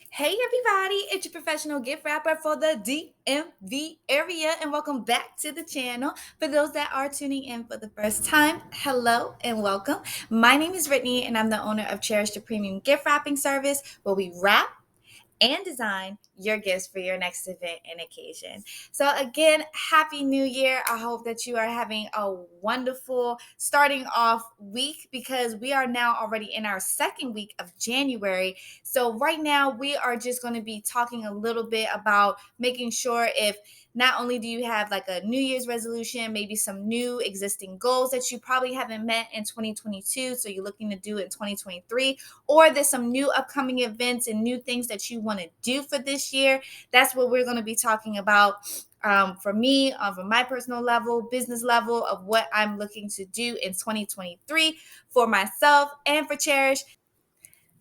Hey everybody, it's your professional gift wrapper for the DMV area, and welcome back to the channel. For those that are tuning in for the first time, hello and welcome. My name is Brittany, and I'm the owner of Cherish the Premium Gift Wrapping Service, where we wrap and design your gifts for your next event and occasion. So, again, Happy New Year. I hope that you are having a wonderful starting off week because we are now already in our second week of January. So, right now, we are just going to be talking a little bit about making sure if not only do you have like a New Year's resolution, maybe some new existing goals that you probably haven't met in 2022, so you're looking to do it in 2023, or there's some new upcoming events and new things that you want to do for this year. That's what we're going to be talking about. For me, from my personal level, business level, of what I'm looking to do in 2023 for myself and for Cherish.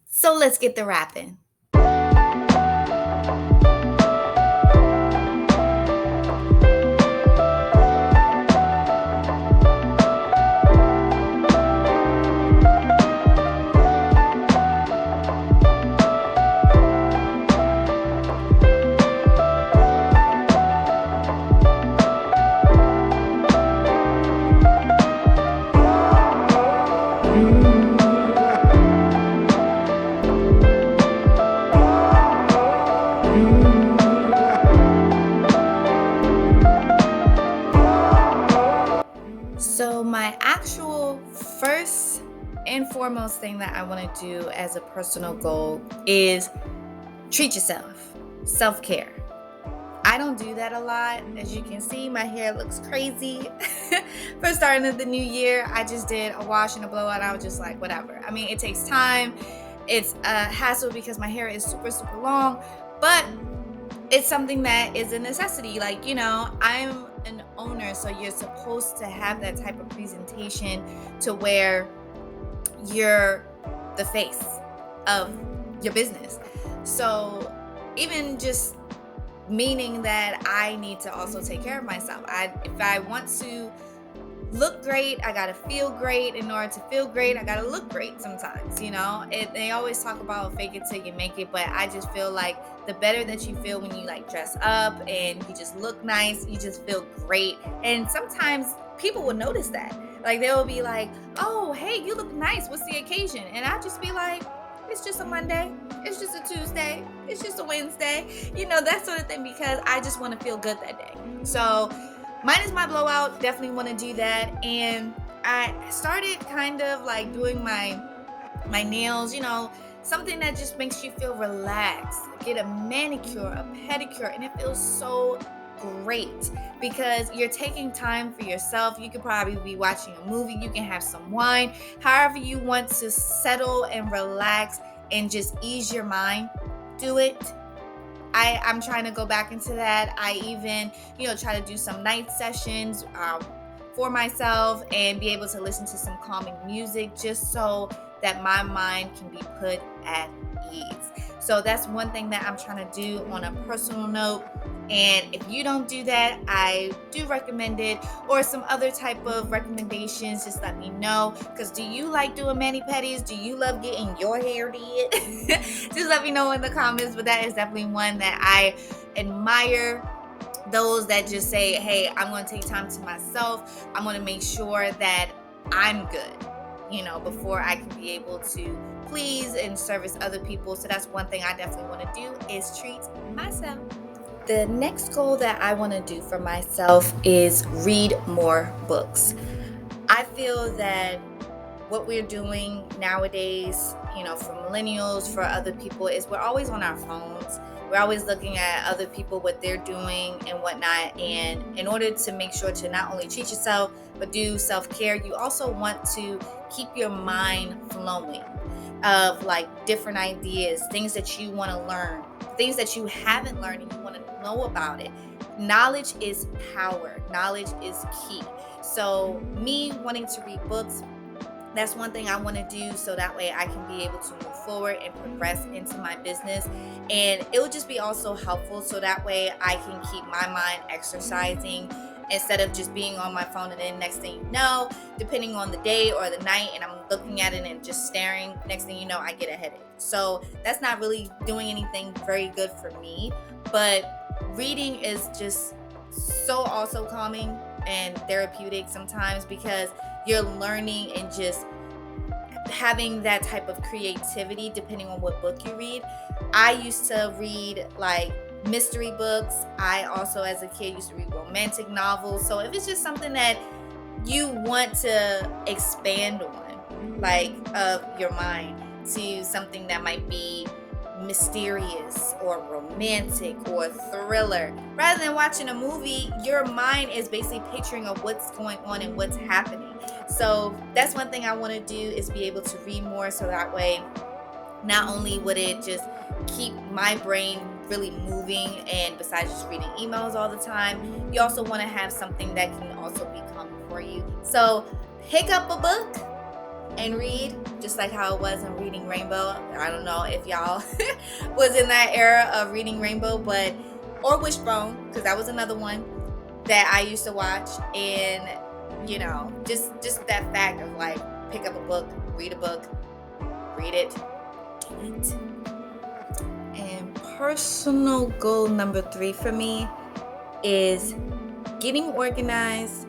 So let's get the wrapping. So, my actual first and foremost thing that I want to do as a personal goal is treat yourself, self care. I don't do that a lot. As you can see, my hair looks crazy. For starting of the new year, I just did a wash and a blowout. I was just like, whatever. I mean, it takes time. It's a hassle because my hair is super, super long, but it's something that is a necessity. Like, I'm an owner, so you're supposed to have that type of presentation to where you're the face of your business. So, even just meaning that I need to also take care of myself. If I want to look great, I gotta feel great. In order to feel great, I gotta look great sometimes. They always talk about fake it till you make it, but I just feel like the better that you feel when you like dress up and you just look nice, you just feel great. And sometimes people will notice that. Like they will be like, oh, hey, you look nice. What's the occasion? And I'll just be like, it's just a Monday. It's just a Tuesday. It's just a Wednesday. That sort of thing, because I just want to feel good that day. So mine is my blowout. Definitely want to do that. And I started kind of like doing my nails, something that just makes you feel relaxed. Get a manicure, a pedicure, and it feels so great because you're taking time for yourself. You could probably be watching a movie, you can have some wine, however you want to settle and relax and just ease your mind. Do it. I'm trying to go back into that. I even, try to do some night sessions for myself and be able to listen to some calming music just so that my mind can be put at ease. So that's one thing that I'm trying to do on a personal note. And if you don't do that, I do recommend it, or some other type of recommendations. Just let me know. Because do you like doing mani-pedis? Do you love getting your hair did? Just let me know in the comments. But that is definitely one that I admire. Those that just say, hey, I'm going to take time to myself. I'm going to make sure that I'm good, before I can be able to please and service other people. So that's one thing I definitely want to do, is treat myself. The next goal that I want to do for myself is read more books. I feel that what we're doing nowadays, for millennials, for other people, is we're always on our phones. We're always looking at other people, what they're doing and whatnot. And in order to make sure to not only treat yourself, but do self-care, you also want to keep your mind flowing of like different ideas, things that you want to learn, things that you haven't learned and you want to know about it. Knowledge is power. Knowledge is key. So me wanting to read books, that's one thing I want to do, so that way I can be able to move forward and progress into my business. And it will just be also helpful, so that way I can keep my mind exercising instead of just being on my phone, and then next thing you know, depending on the day or the night, and I'm looking at it and just staring, next thing you know, I get a headache. So that's not really doing anything very good for me. But reading is just so also calming and therapeutic sometimes, because you're learning and just having that type of creativity depending on what book you read. I used to read like mystery books. I also, as a kid, used to read romantic novels. So if it's just something that you want to expand on, like of your mind, to something that might be mysterious or romantic or thriller, rather than watching a movie, your mind is basically picturing of what's going on and what's happening. So that's one thing I want to do, is be able to read more, so that way not only would it just keep my brain really moving, and besides just reading emails all the time, you also want to have something that can also be calming for you. So pick up a book and read, just like how it was in Reading Rainbow. I don't know if y'all was in that era of Reading Rainbow, but or Wishbone, because that was another one that I used to watch. And just that fact of like, pick up a book, read it. And personal goal number 3 for me is getting organized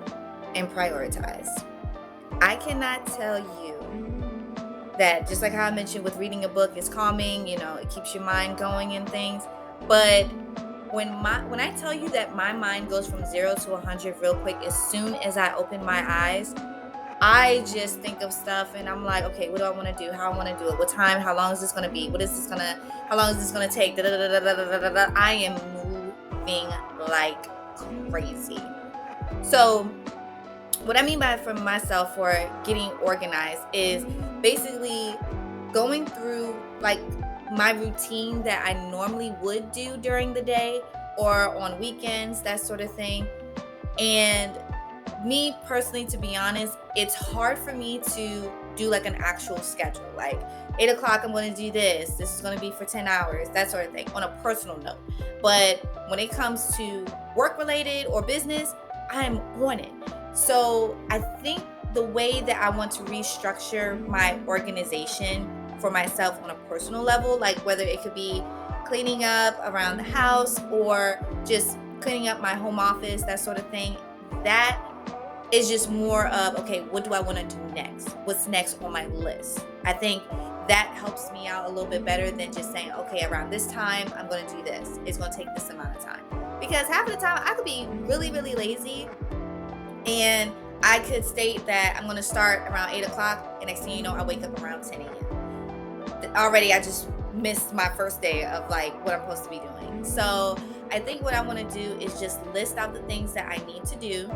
and prioritized. I cannot tell you that, just like how I mentioned with reading a book is calming, it keeps your mind going and things. But when I tell you that my mind goes from 0 to 100 real quick as soon as I open my eyes, I just think of stuff and I'm like, okay, what do I want to do? How I want to do it? What time? How long is this going to be? How long is this going to take? I am moving like crazy. So what I mean by for myself for getting organized is basically going through like my routine that I normally would do during the day or on weekends, that sort of thing. And me personally, to be honest, it's hard for me to do like an actual schedule. Like 8 o'clock, I'm going to do this. This is going to be for 10 hours, that sort of thing, on a personal note. But when it comes to work related or business, I'm on it. So I think the way that I want to restructure my organization for myself on a personal level, like whether it could be cleaning up around the house or just cleaning up my home office, that sort of thing, that is just more of, okay, what do I want to do next? What's next on my list? I think that helps me out a little bit better than just saying, okay, around this time, I'm going to do this. It's going to take this amount of time. Because half of the time I could be really, really lazy, and I could state that I'm going to start around 8 o'clock, and next thing you know, I wake up around 10 a.m. Already, I just missed my first day of like what I'm supposed to be doing. So I think what I want to do is just list out the things that I need to do,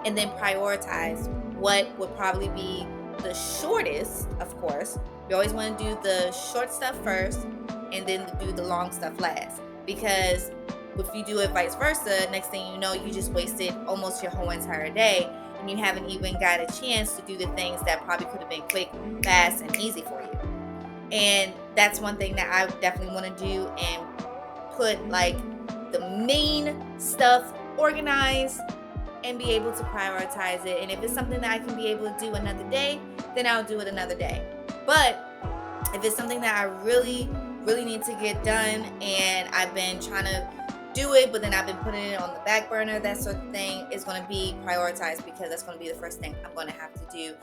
and then prioritize what would probably be the shortest. Of course, you always want to do the short stuff first, and then do the long stuff last. Because if you do it vice versa, next thing you know, you just wasted almost your whole entire day, and you haven't even got a chance to do the things that probably could have been quick, fast, and easy for you. And that's one thing that I definitely want to do, and put like the main stuff organized and be able to prioritize it. And if it's something that I can be able to do another day, then I'll do it another day. But if it's something that I really, really need to get done, and I've been trying to do it, but then I've been putting it on the back burner, that sort of thing is going to be prioritized, because that's going to be the first thing I'm going to have to do.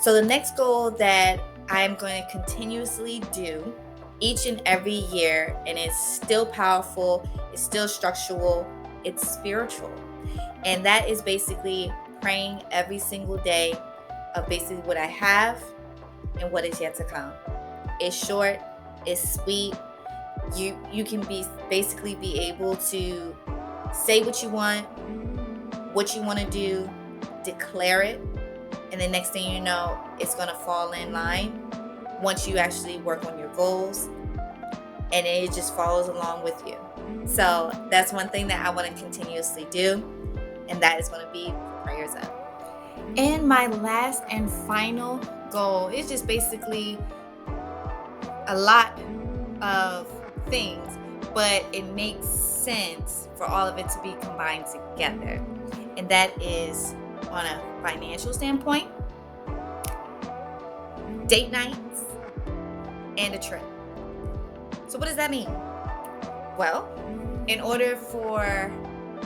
So the next goal that I'm going to continuously do each and every year, and it's still powerful, it's still structural, it's spiritual. And that is basically praying every single day of basically what I have and what is yet to come. It's short, it's sweet. You can basically be able to say what you want to do, declare it, and the next thing you know, it's going to fall in line once you actually work on your goals, and it just follows along with you. So that's one thing that I want to continuously do, and that is going to be prayers up. And my last and final goal is just basically a lot of things, but it makes sense for all of it to be combined together. and that is on a financial standpoint, date nights, and a trip. So what does that mean? Well, in order for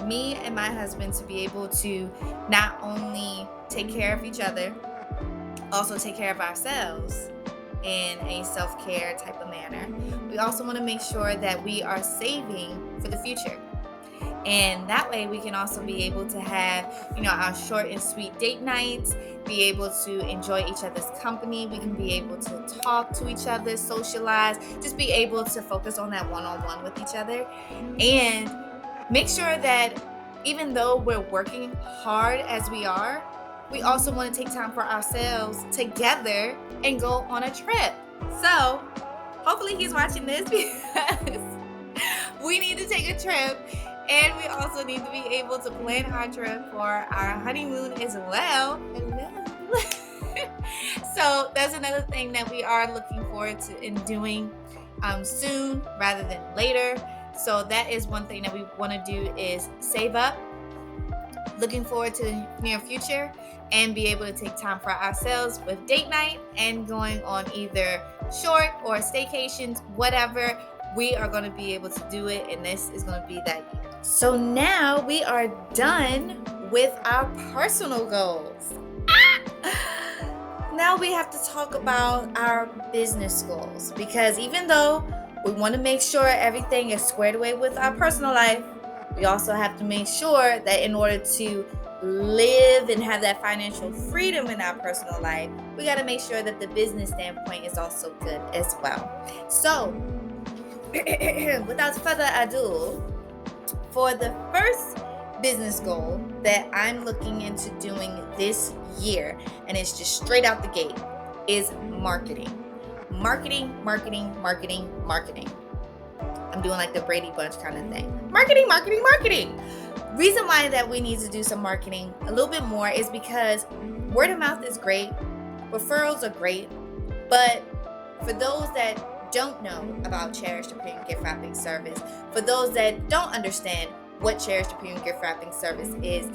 me and my husband to be able to not only take care of each other, also take care of ourselves in a self-care type of manner, we also want to make sure that we are saving for the future. And that way we can also be able to have, our short and sweet date nights, be able to enjoy each other's company. We can be able to talk to each other, socialize, just be able to focus on that one-on-one with each other. And make sure that even though we're working hard as we are, we also want to take time for ourselves together and go on a trip. So hopefully he's watching this because we need to take a trip, and we also need to be able to plan our trip for our honeymoon as well. Hello. So that's another thing that we are looking forward to in doing soon rather than later. So that is one thing that we want to do, is save up, looking forward to the near future, and be able to take time for ourselves with date night and going on either short or staycations, whatever. We are going to be able to do it, and this is going to be that year. So now we are done with our personal goals. Now we have to talk about our business goals, because even though we want to make sure everything is squared away with our personal life, we also have to make sure that in order to live and have that financial freedom in our personal life, we got to make sure that the business standpoint is also good as well. So without further ado, for the first business goal that I'm looking into doing this year, and it's just straight out the gate, is marketing. Marketing. I'm doing like the Brady Bunch kind of thing. Marketing. Reason why that we need to do some marketing a little bit more is because word of mouth is great, referrals are great, but for those that don't know about Cherished Premium Gift Wrapping Service, for those that don't understand what Cherished Premium Gift Wrapping Service is,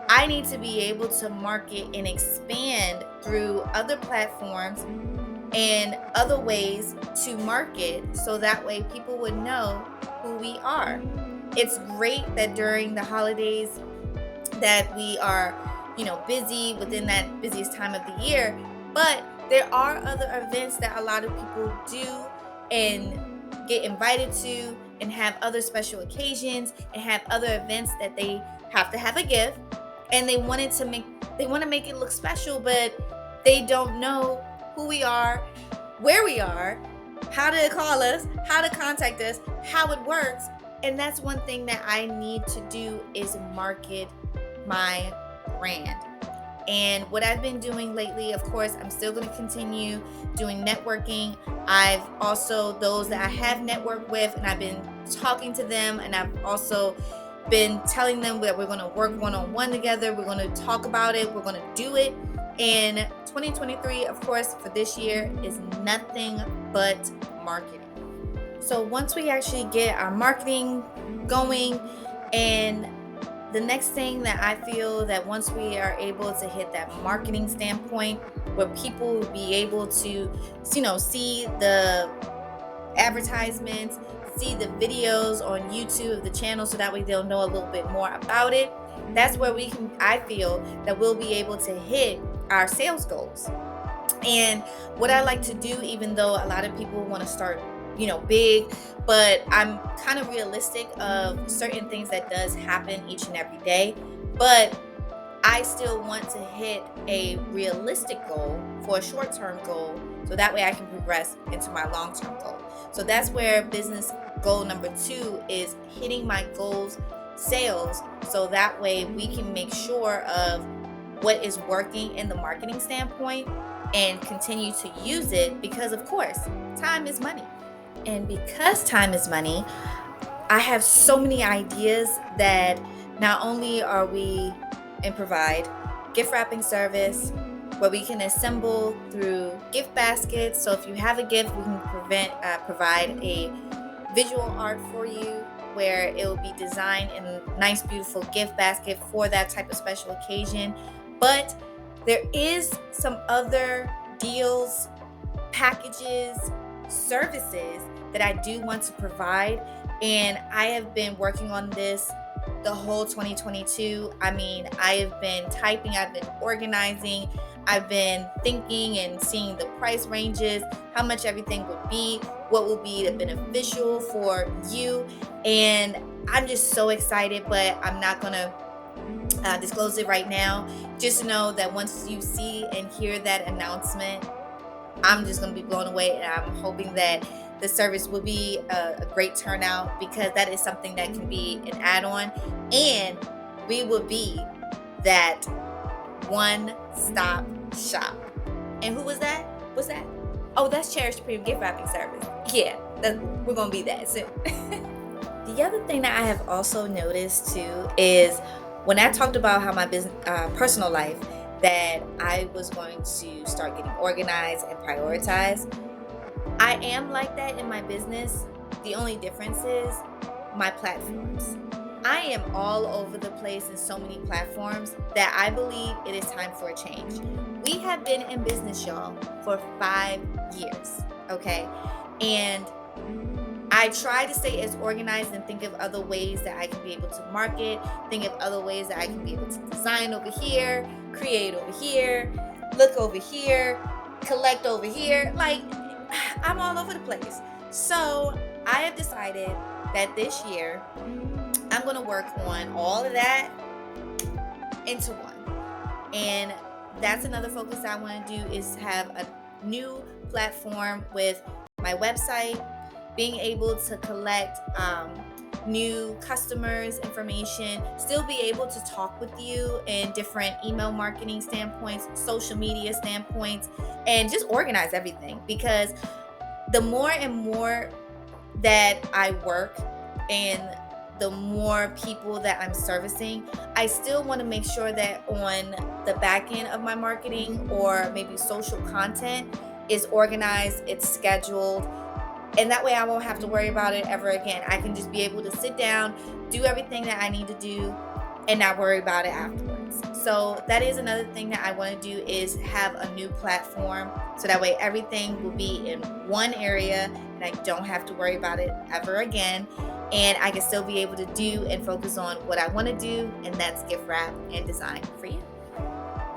I need to be able to market and expand through other platforms and other ways to market, so that way people would know who we are. It's great that during the holidays that we are, busy within that busiest time of the year, but there are other events that a lot of people do and get invited to, and have other special occasions and have other events that they have to have a gift, and they want to make it look special, but they don't know who we are, where we are, how to call us, how to contact us, how it works. And that's one thing that I need to do, is market my brand. And what I've been doing lately, of course, I'm still going to continue doing networking. I've also, those that I have networked with, and I've been talking to them, and I've also been telling them that we're going to work one-on-one together. We're going to talk about it. We're going to do it. And 2023, of course, for this year is nothing but marketing. So once we actually get our marketing going, and the next thing that I feel that once we are able to hit that marketing standpoint where people will be able to, see the advertisements, see the videos on YouTube of the channel, so that way they'll know a little bit more about it. That's where I feel that we'll be able to hit our sales goals. And what I like to do, even though a lot of people want to start, big, but I'm kind of realistic of certain things that does happen each and every day, but I still want to hit a realistic goal for a short-term goal, so that way I can progress into my long-term goal. So that's where business goal number 2 is hitting my goals, sales, so that way we can make sure of what is working in the marketing standpoint and continue to use it, because of course, time is money. And because time is money, I have so many ideas that not only are we and provide gift wrapping service where we can assemble through gift baskets. So if you have a gift, we can provide a visual art for you. where it will be designed in a nice, beautiful gift basket for that type of special occasion. But there is some other deals, packages, services that I do want to provide. And I have been working on this the whole 2022. I mean, I have been typing, I've been organizing, I've been thinking and seeing the price ranges, how much everything would be, what will be beneficial for you. And I'm just so excited, but I'm not going to disclose it right now. Just know that once you see and hear that announcement, I'm just going to be blown away, and I'm hoping that the service will be a great turnout, because that is something that can be an add-on, and we will be that one-stop shop. And who was that? What's that? Oh, that's Cherished Premium Gift Wrapping Service. Yeah, we're going to be that soon. The other thing that I have also noticed too is when I talked about how my business, personal life, that I was going to start getting organized and prioritized. I am like that in my business. The only difference is my platforms. I am all over the place in so many platforms that I believe it is time for a change. We have been in business, y'all, for 5 years, okay? And I try to stay as organized and think of other ways that I can be able to market, think of other ways that I can be able to design over here, create over here, look over here, collect over here. Like, I'm all over the place. So I have decided that this year I'm going to work on all of that into one. And that's another focus I want to do, is have a new platform with my website, being able to collect new customers information, still be able to talk with you in different email marketing standpoints, social media standpoints, and just organize everything. Because the more and more that I work and the more people that I'm servicing, I still want to make sure that on the back end of my marketing or maybe social content is organized, it's scheduled, and that way I won't have to worry about it ever again. I can just be able to sit down, do everything that I need to do, and not worry about it afterwards. So that is another thing that I want to do, is have a new platform, so that way everything will be in one area and I don't have to worry about it ever again. And I can still be able to do and focus on what I want to do, and that's gift wrap and design for you.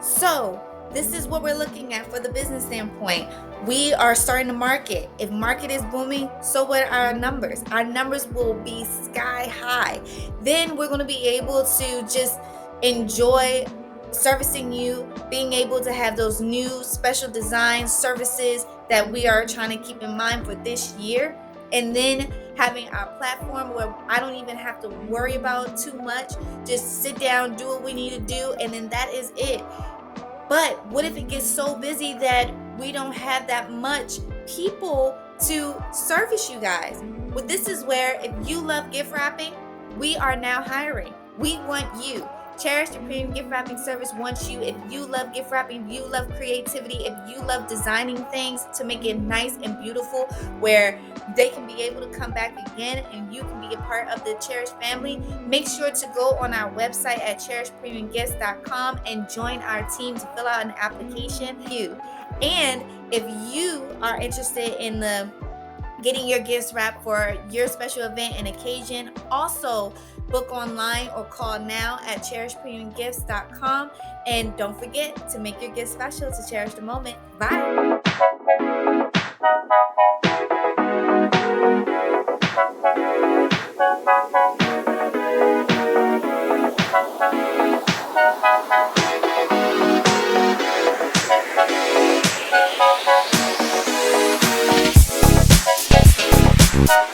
So this is what we're looking at for the business standpoint. We are starting to market. If market is booming, so what are our numbers? Our numbers will be sky high. Then we're going to be able to just enjoy servicing you, being able to have those new special design services that we are trying to keep in mind for this year. And then having our platform where I don't even have to worry about too much. Just sit down, do what we need to do, and then that is it. But what if it gets so busy that we don't have that much people to service you guys? Well, this is where, if you love gift wrapping, we are now hiring. We want you. Cherished Premium Gift Wrapping Service wants you. If you love gift wrapping, if you love creativity, if you love designing things to make it nice and beautiful, where they can be able to come back again and you can be a part of the Cherished family, make sure to go on our website at cherishedpremiumgifts.com and join our team to fill out an application. And if you are interested in getting your gifts wrapped for your special event and occasion, also book online or call now at cherishedpremiumgifts.com. And don't forget to make your gift special to cherish the moment. Bye. Bye.